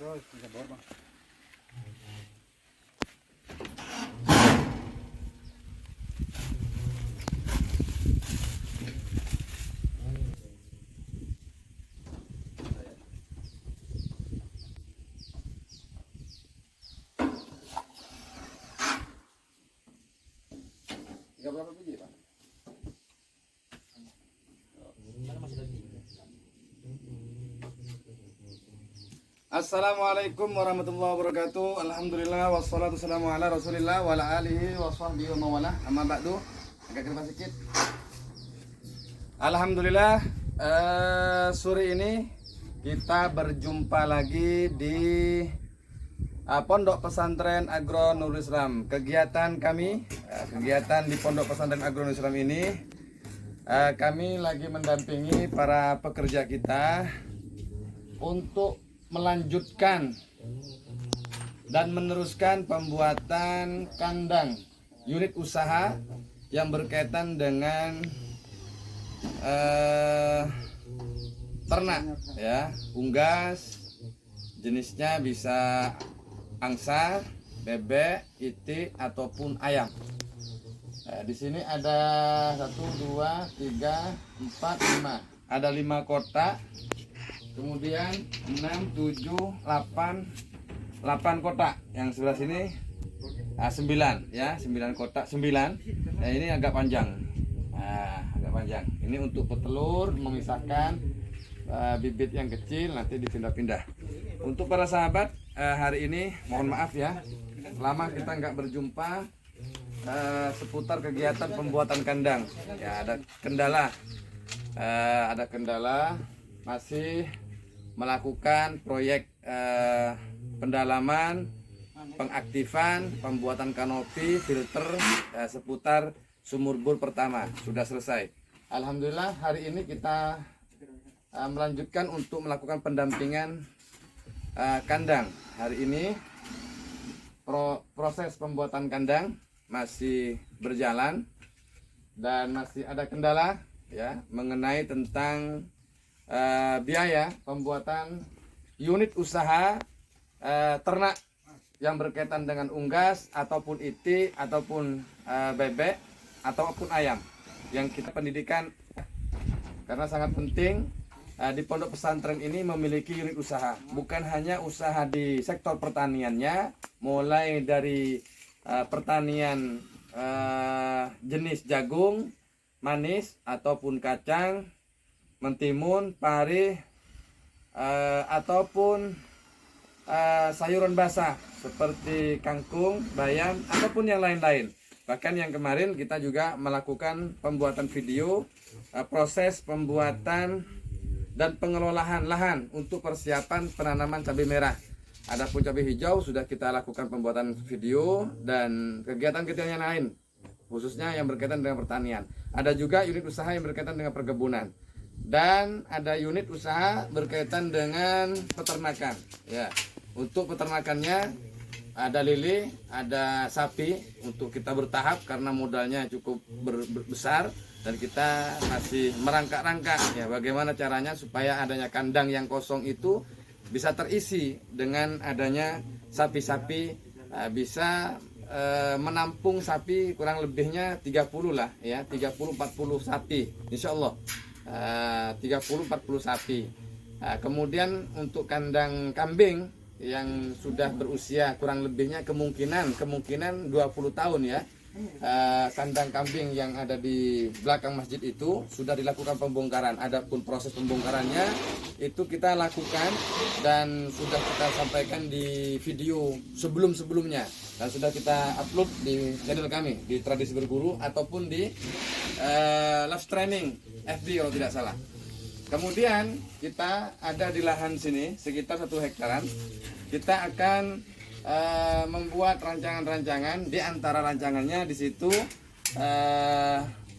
Terus bisa bor bang. Berapa biji pak? Assalamualaikum warahmatullahi wabarakatuh. Alhamdulillah wassalatu wassalamu ala Rasulillah wa ala alihi wa sahbihi wa mawalah. Amma ba'du. Agak keras sedikit. Alhamdulillah sore ini kita berjumpa lagi di Pondok Pesantren Agro Nurul Islam. Kegiatan kami, kegiatan di Pondok Pesantren Agro Nurul Islam ini, kami lagi mendampingi para pekerja kita untuk melanjutkan dan meneruskan pembuatan kandang unit usaha yang berkaitan dengan ternak, ya, unggas, jenisnya bisa angsa, bebek, itik ataupun ayam. Di sini ada 1, 2, 3, 4, 5. Ada 5 kotak. Kemudian 6, 7, 8 kotak. Yang sebelah sini 9, ya, 9 kotak, 9. Nah, ini agak panjang. Nah, agak panjang. Ini untuk petelur, memisahkan bibit yang kecil, nanti dipindah-pindah. Untuk para sahabat, hari ini mohon maaf ya, lama kita nggak berjumpa seputar kegiatan pembuatan kandang. Ya, ada kendala, masih melakukan proyek pendalaman, pengaktifan, pembuatan kanopi, filter seputar sumur bor pertama sudah selesai. Alhamdulillah hari ini kita melanjutkan untuk melakukan pendampingan kandang. Hari ini proses pembuatan kandang masih berjalan dan masih ada kendala, ya, mengenai tentang biaya pembuatan unit usaha ternak yang berkaitan dengan unggas ataupun itik ataupun bebek ataupun ayam yang kita pendidikan, karena sangat penting di pondok pesantren ini memiliki unit usaha, bukan hanya usaha di sektor pertaniannya, mulai dari pertanian jenis jagung, manis ataupun kacang, mentimun, pari, ataupun sayuran basah seperti kangkung, bayam, ataupun yang lain-lain. Bahkan yang kemarin kita juga melakukan pembuatan video proses pembuatan dan pengelolaan lahan untuk persiapan penanaman cabai merah. Adapun cabai hijau sudah kita lakukan pembuatan video dan kegiatan-kegiatan yang lain, khususnya yang berkaitan dengan pertanian. Ada juga unit usaha yang berkaitan dengan perkebunan. Dan ada unit usaha berkaitan dengan peternakan, ya. Untuk peternakannya ada lele, ada sapi. Untuk kita bertahap karena modalnya cukup besar dan kita masih merangkak-rangkak, ya, bagaimana caranya supaya adanya kandang yang kosong itu bisa terisi dengan adanya sapi-sapi, bisa menampung sapi kurang lebihnya 30 lah, ya, 30-40 sapi insya Allah. 30-40 sapi. Kemudian untuk kandang kambing yang sudah berusia kurang lebihnya kemungkinan 20 tahun, ya. Kandang kambing yang ada di belakang masjid itu sudah dilakukan pembongkaran. Adapun proses pembongkarannya itu kita lakukan dan sudah kita sampaikan di video sebelum-sebelumnya dan sudah kita upload di channel kami di Tradisi Berguru ataupun di live training FB kalau tidak salah. Kemudian kita ada di lahan sini sekitar 1 hektaran. Kita akan membuat rancangan-rancangan. Di antara rancangannya di situ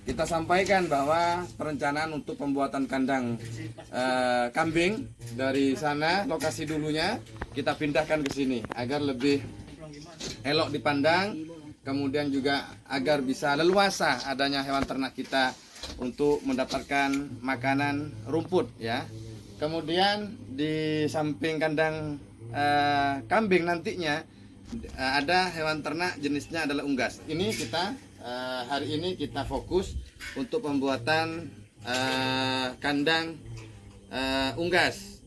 kita sampaikan bahwa perencanaan untuk pembuatan kandang kambing dari sana lokasi dulunya kita pindahkan ke sini agar lebih elok dipandang, kemudian juga agar bisa leluasa adanya hewan ternak kita untuk mendapatkan makanan rumput ya. Kemudian di samping kandang kambing nantinya ada hewan ternak jenisnya adalah unggas. Ini kita hari ini kita fokus untuk pembuatan kandang unggas,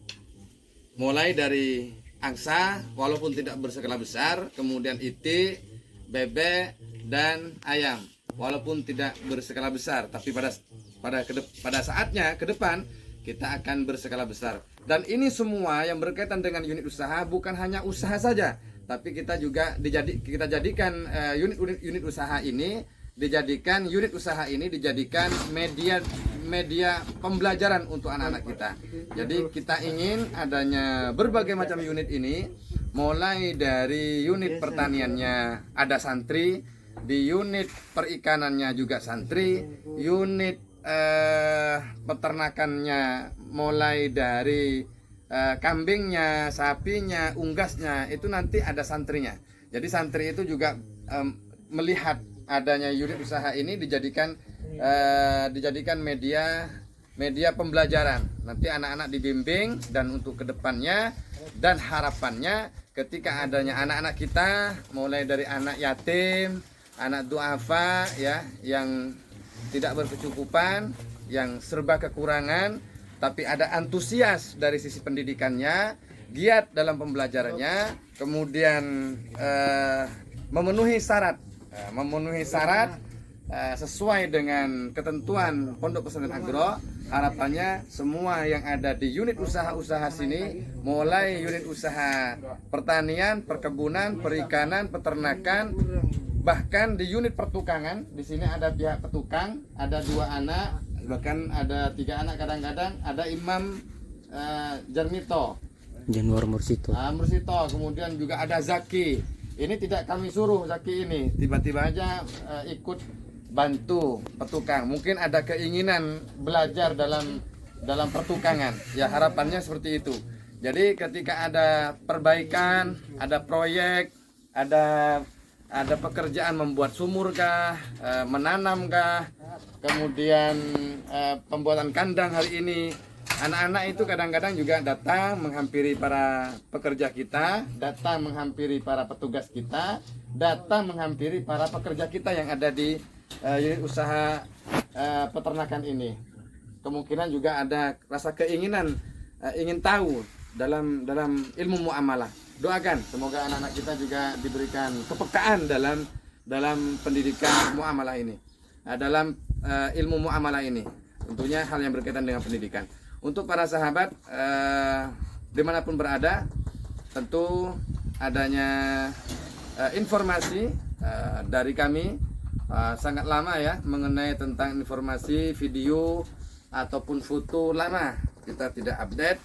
mulai dari angsa walaupun tidak berskala besar, kemudian itik, bebek dan ayam walaupun tidak berskala besar, tapi pada saatnya ke depan kita akan berskala besar. Dan ini semua yang berkaitan dengan unit usaha, bukan hanya usaha saja, tapi kita juga kita jadikan unit usaha ini dijadikan media pembelajaran untuk anak-anak kita. Jadi kita ingin adanya berbagai macam unit ini, mulai dari unit pertaniannya ada santri, di unit perikanannya juga santri, unit peternakannya mulai dari kambingnya, sapinya, unggasnya itu nanti ada santrinya. Jadi santri itu juga melihat adanya unit usaha ini dijadikan media pembelajaran. Nanti anak-anak dibimbing, dan untuk kedepannya dan harapannya ketika adanya anak-anak kita mulai dari anak yatim, anak duafa ya, yang tidak berkecukupan, yang serba kekurangan, tapi ada antusias dari sisi pendidikannya, giat dalam pembelajarannya, kemudian memenuhi syarat sesuai dengan ketentuan Pondok Pesantren Agro. Harapannya semua yang ada di unit usaha-usaha sini, mulai unit usaha pertanian, perkebunan, perikanan, peternakan, bahkan di unit pertukangan, di sini ada pihak petukang, ada 2 anak, bahkan ada 3 anak, kadang-kadang ada Imam Jarmito, Januar Mursito, kemudian juga ada Zaki. Ini tidak kami suruh Zaki ini, tiba-tiba aja ikut bantu petukang. Mungkin ada keinginan belajar dalam pertukangan. Ya, harapannya seperti itu. Jadi ketika ada perbaikan, ada proyek, ada pekerjaan membuat sumur kah, menanam kah, kemudian pembuatan kandang hari ini, anak-anak itu kadang-kadang juga datang menghampiri para pekerja kita, datang menghampiri para petugas kita, datang menghampiri para pekerja kita yang ada di unit usaha peternakan ini. Kemungkinan juga ada rasa keinginan ingin tahu dalam ilmu muamalah. Doakan semoga anak-anak kita juga diberikan kepekaan dalam pendidikan muamalah ini, dalam ilmu muamalah ini. Tentunya hal yang berkaitan dengan pendidikan. Untuk para sahabat dimanapun berada, tentu adanya informasi dari kami sangat lama ya, mengenai tentang informasi video ataupun foto lama kita tidak update,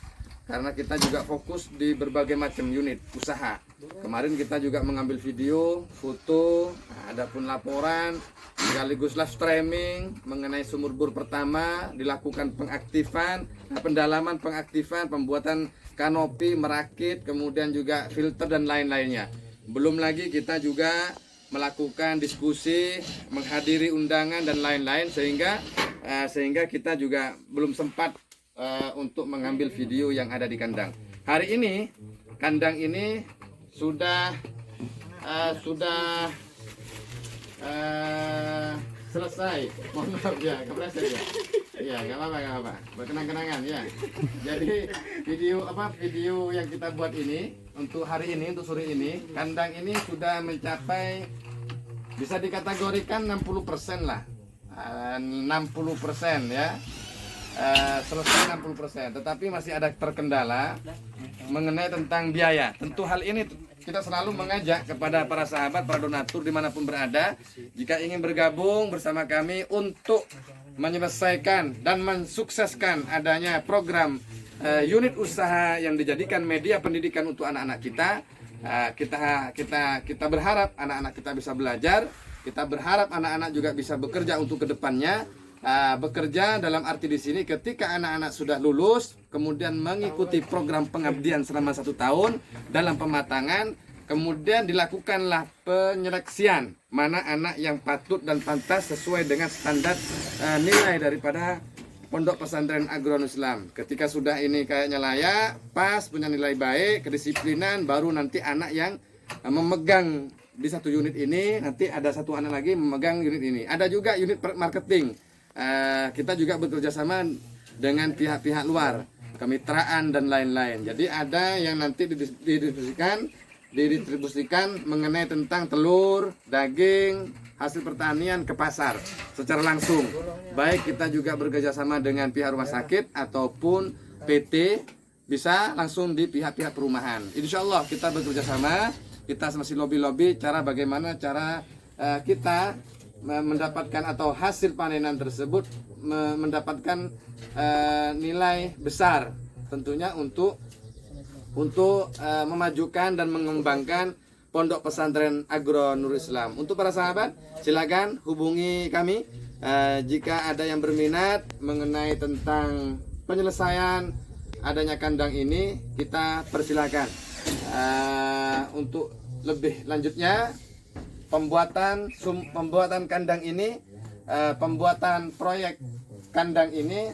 karena kita juga fokus di berbagai macam unit usaha. Kemarin kita juga mengambil video, foto, adapun laporan, sekaligus live streaming mengenai sumur bor pertama, dilakukan pengaktifan, pendalaman pengaktifan, pembuatan kanopi, merakit, kemudian juga filter dan lain-lainnya. Belum lagi kita juga melakukan diskusi, menghadiri undangan dan lain-lain, sehingga kita juga belum sempat untuk mengambil video yang ada di kandang. Hari ini kandang ini sudah selesai. Mohon maaf ya, kepleset ya. Iya, nggak apa-apa. Berkenang-kenangan ya. Jadi video yang kita buat ini untuk hari ini, untuk sore ini, kandang ini sudah mencapai, bisa dikategorikan 60% lah. 60% ya. Selesai 60%, tetapi masih ada terkendala mengenai tentang biaya. Tentu hal ini kita selalu mengajak kepada para sahabat, para donatur dimanapun berada, jika ingin bergabung bersama kami untuk menyelesaikan dan mensukseskan adanya program unit usaha yang dijadikan media pendidikan untuk anak-anak kita. Kita berharap anak-anak kita bisa belajar, Kita berharap anak-anak juga bisa bekerja untuk kedepannya. Bekerja dalam arti di sini ketika anak-anak sudah lulus, kemudian mengikuti program pengabdian selama 1 tahun dalam pematangan, kemudian dilakukanlah penyeleksian mana anak yang patut dan pantas sesuai dengan standar nilai daripada Pondok Pesantren Agronom Islam. Ketika sudah ini kayaknya layak, pas, punya nilai baik, kedisiplinan, baru nanti anak yang memegang di 1 unit ini, nanti ada 1 anak lagi memegang unit ini. Ada juga unit marketing. Kita juga bekerja sama dengan pihak-pihak luar, kemitraan dan lain-lain. Jadi ada yang nanti didistribusikan mengenai tentang telur, daging, hasil pertanian ke pasar secara langsung. Baik kita juga bekerja sama dengan pihak rumah sakit ataupun PT, bisa langsung di pihak-pihak perumahan. Insya Allah kita bekerja sama, kita masih lobby-lobby cara bagaimana cara kita mendapatkan atau hasil panenan tersebut mendapatkan nilai besar, tentunya untuk memajukan dan mengembangkan Pondok Pesantren Agronom Islam. Untuk para sahabat, silakan hubungi kami jika ada yang berminat mengenai tentang penyelesaian adanya kandang ini, kita persilakan. Untuk lebih lanjutnya, pembuatan kandang ini, pembuatan proyek kandang ini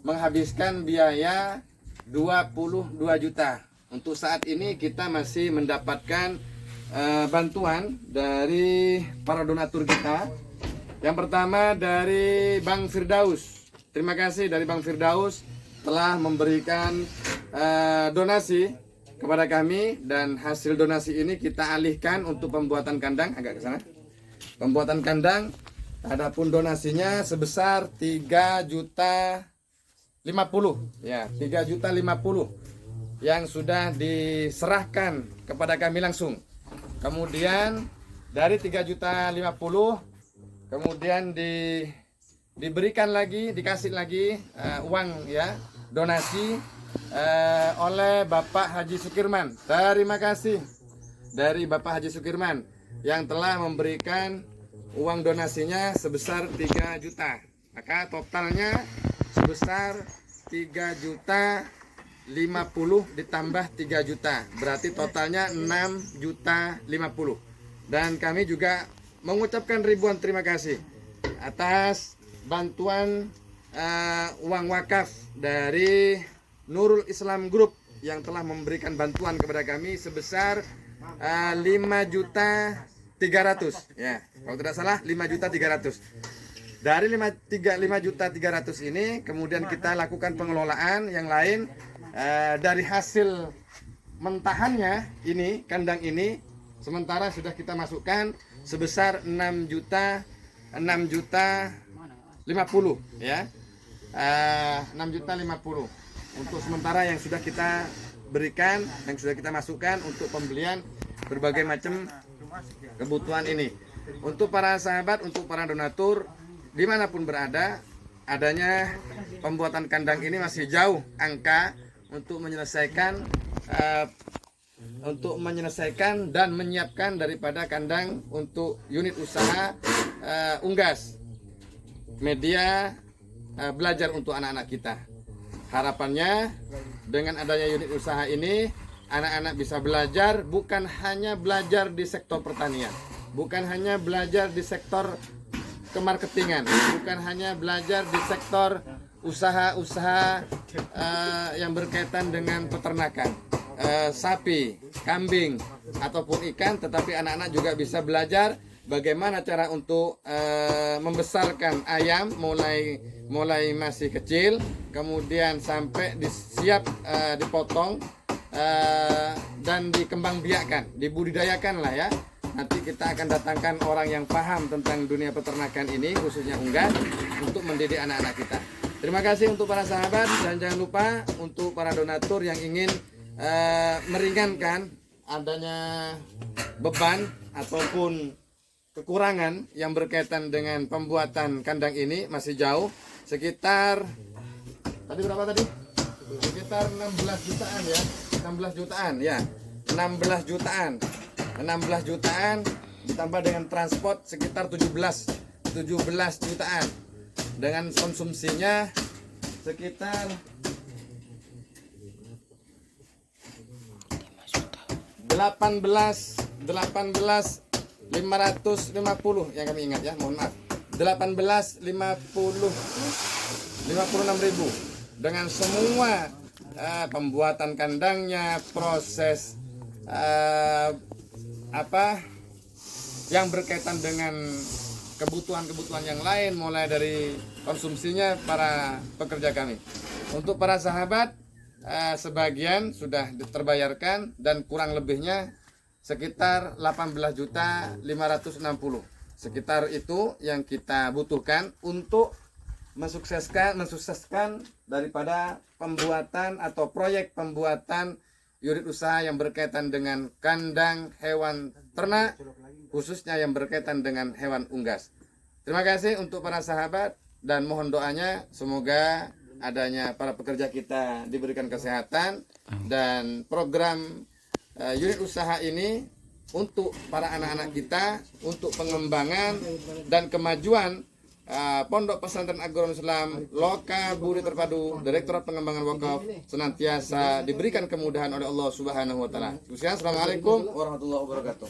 menghabiskan biaya 22 juta. Untuk saat ini kita masih mendapatkan bantuan dari para donatur kita. Yang pertama dari Bang Firdaus. Terima kasih dari Bang Firdaus telah memberikan donasi kepada kami, dan hasil donasi ini kita alihkan untuk pembuatan kandang. Agak ke sana. Pembuatan kandang, adapun donasinya sebesar 3.050.000 ya, 3.050.000 yang sudah diserahkan kepada kami langsung. Kemudian dari 3.050.000 kemudian diberikan lagi, dikasih lagi uang ya, donasi oleh Bapak Haji Sukirman. Terima kasih dari Bapak Haji Sukirman yang telah memberikan uang donasinya sebesar 3 juta. Maka totalnya sebesar 3.050.000 ditambah 3 juta, berarti totalnya 6.050.000. Dan kami juga mengucapkan ribuan terima kasih atas bantuan uang wakaf dari Nurul Islam Group yang telah memberikan bantuan kepada kami sebesar 5.300.000 ya, kalau tidak salah 5.300.000. Dari 5.300.000 ini kemudian kita lakukan pengelolaan yang lain. Dari hasil mentahannya ini, kandang ini sementara sudah kita masukkan sebesar 6.050.000 ya, 6.050.000 untuk sementara yang sudah kita berikan, yang sudah kita masukkan untuk pembelian berbagai macam kebutuhan ini. Untuk para sahabat, untuk para donatur dimanapun berada, adanya pembuatan kandang ini masih jauh angka untuk menyelesaikan dan menyiapkan daripada kandang untuk unit usaha unggas media belajar untuk anak-anak kita. Harapannya dengan adanya unit usaha ini, anak-anak bisa belajar, bukan hanya belajar di sektor pertanian, bukan hanya belajar di sektor kemarketingan, bukan hanya belajar di sektor usaha-usaha yang berkaitan dengan peternakan, sapi, kambing, ataupun ikan, tetapi anak-anak juga bisa belajar bagaimana cara untuk membesarkan ayam mulai masih kecil, kemudian sampai siap dipotong dan dikembangbiakan, dibudidayakan lah ya. Nanti kita akan datangkan orang yang paham tentang dunia peternakan ini, khususnya unggas, untuk mendidik anak-anak kita. Terima kasih untuk para sahabat, dan jangan lupa untuk para donatur yang ingin meringankan adanya beban ataupun kekurangan yang berkaitan dengan pembuatan kandang ini, masih jauh, sekitar tadi berapa tadi? Sekitar 16 jutaan ya, 16 jutaan ya, 16 jutaan ditambah dengan transport sekitar 17 jutaan, dengan konsumsinya sekitar 18.550 yang kami ingat ya, mohon maaf, 56.000 dengan semua pembuatan kandangnya, proses yang berkaitan dengan kebutuhan-kebutuhan yang lain, mulai dari konsumsinya para pekerja kami. Untuk para sahabat, sebagian sudah terbayarkan dan kurang lebihnya sekitar 18.560. Sekitar itu yang kita butuhkan untuk mensukseskan daripada pembuatan atau proyek pembuatan unit usaha yang berkaitan dengan kandang hewan ternak, khususnya yang berkaitan dengan hewan unggas. Terima kasih untuk para sahabat dan mohon doanya semoga adanya para pekerja kita diberikan kesehatan dan program unit usaha ini untuk para anak-anak kita, untuk pengembangan dan kemajuan Pondok Pesantren Agronom Islam Loka Buri Terpadu Direktorat Pengembangan Wakaf senantiasa diberikan kemudahan oleh Allah Subhanahu wa taala. Assalamualaikum warahmatullahi wabarakatuh.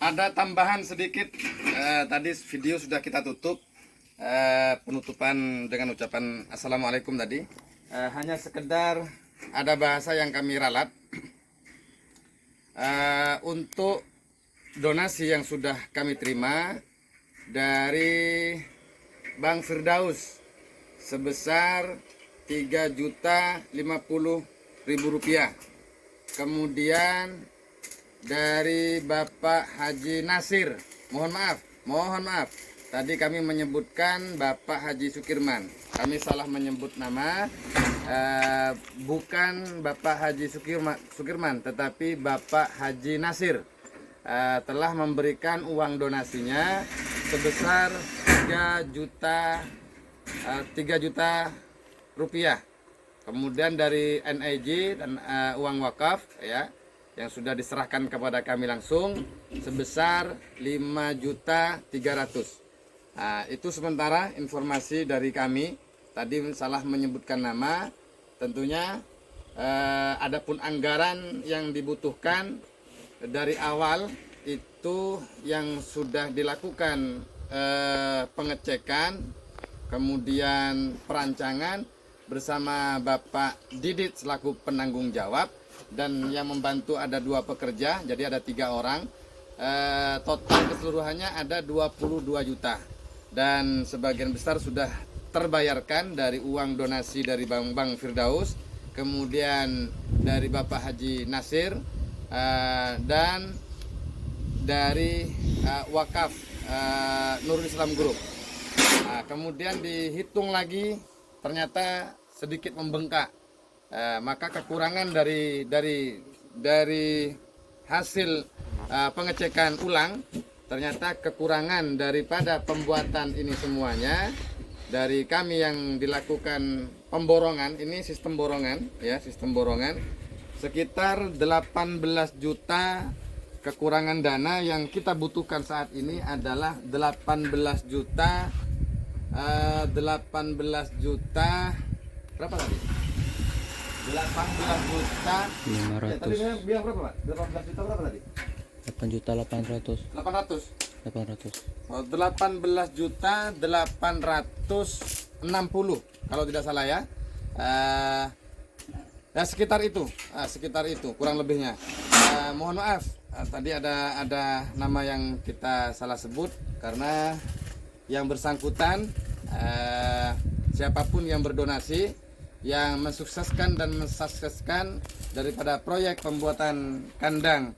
Ada tambahan sedikit, tadi video sudah kita tutup, penutupan dengan ucapan Assalamualaikum tadi. Hanya sekedar ada bahasa yang kami ralat untuk donasi yang sudah kami terima dari Bang Firdaus sebesar Rp3.050.000. Kemudian dari Bapak Haji Nasir, mohon maaf, tadi kami menyebutkan Bapak Haji Sukirman, kami salah menyebut nama, bukan Bapak Haji Sukirman, tetapi Bapak Haji Nasir telah memberikan uang donasinya sebesar 3 juta rupiah. Kemudian dari NIJ dan uang wakaf ya, yang sudah diserahkan kepada kami langsung sebesar 5.300.000. Nah, itu sementara informasi dari kami. Tadi salah menyebutkan nama. Tentunya adapun anggaran yang dibutuhkan dari awal itu yang sudah dilakukan pengecekan, kemudian perancangan bersama Bapak Didit selaku penanggung jawab. dan yang membantu ada 2 pekerja, jadi ada 3 orang. Total keseluruhannya ada 22 juta dan sebagian besar sudah terbayarkan dari uang donasi dari Bank Firdaus, kemudian dari Bapak Haji Nasir, dan dari wakaf Nurul Islam Group. Kemudian dihitung lagi ternyata sedikit membengkak, maka kekurangan dari hasil pengecekan ulang, ternyata kekurangan daripada pembuatan ini semuanya dari kami yang dilakukan pemborongan, ini sistem borongan ya, sistem borongan sekitar 18 juta kekurangan dana. Yang kita butuhkan saat ini adalah 18 juta berapa tadi? 18 juta 500. Ya, tadi saya bilang berapa, Pak? 18 juta berapa tadi? 8 juta 800. 800. Oh, 18 juta 860 kalau tidak salah ya. Ya sekitar itu kurang lebihnya. Mohon maaf, tadi ada nama yang kita salah sebut karena yang bersangkutan siapapun yang berdonasi yang mensukseskan dan mensukseskan daripada proyek pembuatan kandang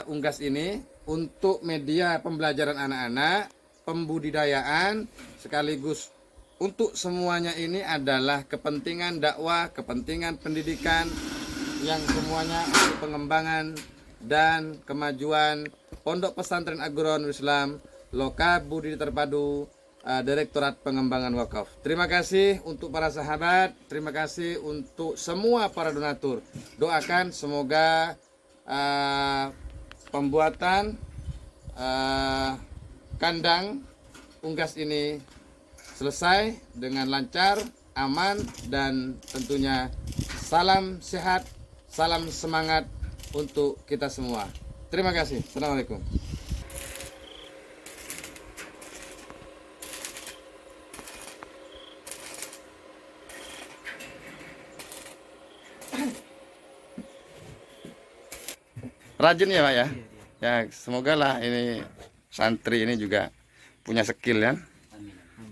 unggas ini untuk media pembelajaran anak-anak, pembudidayaan, sekaligus untuk semuanya ini adalah kepentingan dakwah, kepentingan pendidikan yang semuanya untuk pengembangan dan kemajuan Pondok Pesantren Agronom Islam Loka Budi Terpadu, Direktorat Pengembangan Wakaf. Terima kasih untuk para sahabat, terima kasih untuk semua para donatur. Doakan semoga pembuatan kandang unggas ini selesai dengan lancar, aman, dan tentunya salam sehat, salam semangat untuk kita semua. Terima kasih. Assalamualaikum. Rajin ya Pak ya. Ya semoga lah ini santri ini juga punya skill ya.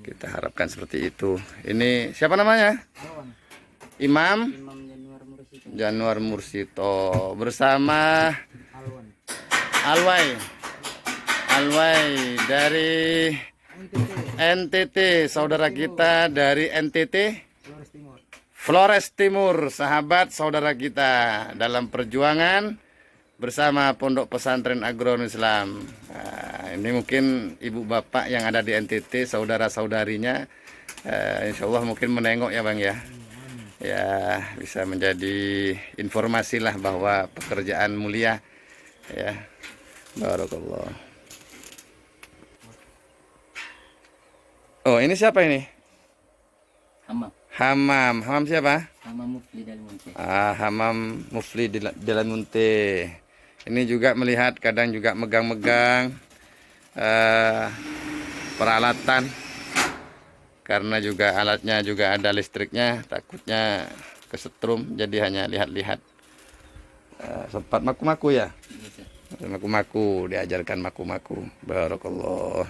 Kita harapkan seperti itu. Ini siapa namanya? Imam Januar Mursito bersama Alwai dari NTT, saudara kita dari NTT Flores Timur, sahabat saudara kita dalam perjuangan bersama Pondok Pesantren Agronom Islam. Nah, ini mungkin ibu bapak yang ada di NTT, saudara-saudarinya, insya Allah mungkin menengok ya Bang ya. Ya bisa menjadi informasi lah bahwa pekerjaan mulia ya. Barakallah. Oh ini siapa ini? Hamam siapa? Hamam Mufli Dalmunte. Hamam Mufli Dalmunte. Ini juga melihat kadang juga megang-megang peralatan karena juga alatnya juga ada listriknya, takutnya kesetrum jadi hanya lihat-lihat. Sempat maku-maku ya? Maku-maku, diajarkan maku-maku. Barakallah.